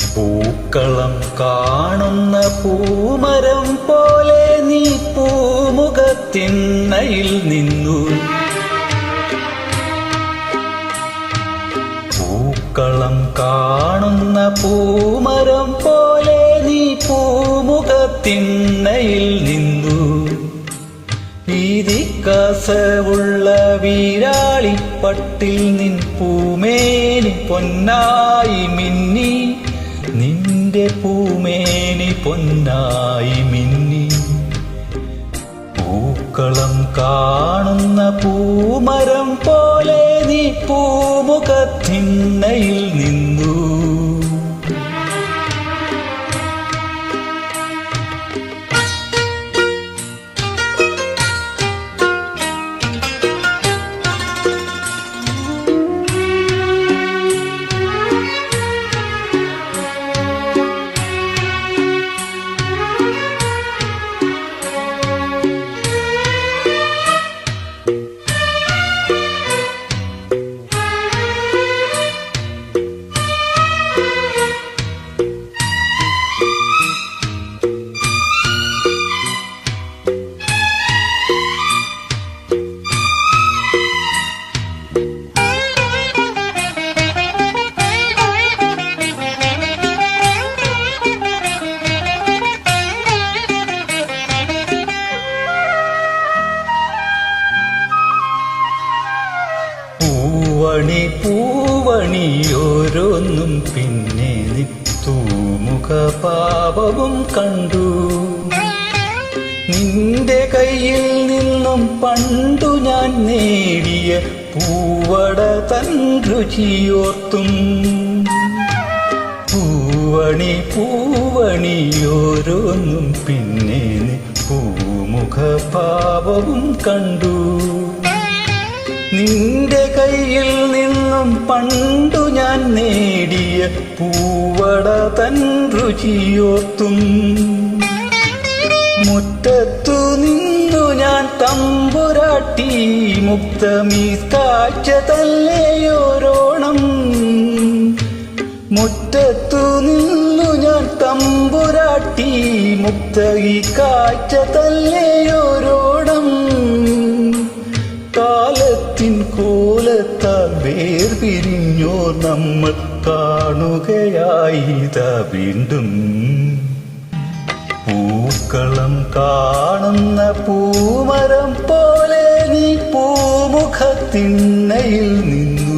പൂക്കളം കാണുന്ന പൂമരം പോലെ നീ പൂമുഖത്തിണ്ണയിൽ നിന്നു. പൂക്കളം കാണുന്ന പൂമരം പോലെ നീ പൂമുഖത്തിണ്ണയിൽ നിന്നു. വീതിക്കസവുള്ള വീരാളിപ്പട്ടിൽ നിൻ പൂമേനി പൊന്നായി മിന്നി. നിന്റെ പൂമേനി പൊന്നായി മിന്നി. പൂക്കളം കാണുന്ന പൂമരം പോലെ നീ പൂമുഖത്തിണ്ണയിൽ നിന്നു. പൂവണി ഓരോന്നും പിന്നെ നിത്തൂമുഖപാപവും കണ്ടു. നിന്റെ കയ്യിൽ നിന്നും പണ്ടു ഞാൻ നേടിയ പൂവട തൻ രുചിയോർത്തും. പൂവണി ഓരോന്നും പിന്നെ പൂമുഖപാപവും കണ്ടു. നിന്റെ കയ്യിൽ നിന്നും പണ്ടു ഞാൻ നേടിയ പൂവട തൻ രുചിയോർത്തും. മുറ്റത്തു നിന്നു ഞാൻ തമ്പുരാട്ടി മുക്തമീ കാഴ്ച തല്ലേയോരോണം. മുറ്റത്തു നിന്നു ഞാൻ തമ്പുരാട്ടി മുക്തമീ കാഴ്ച തല്ലേയോരോണം. കാലത്തിൻ കോലത്താൽ വേർപിരിഞ്ഞോർ നമ്മൾ കാണുകയായിതാ വീണ്ടും. പൂക്കളം കാണുന്ന പൂമരം പോലെ നീ പൂമുഖത്തിണ്ണയിൽ നിന്നു.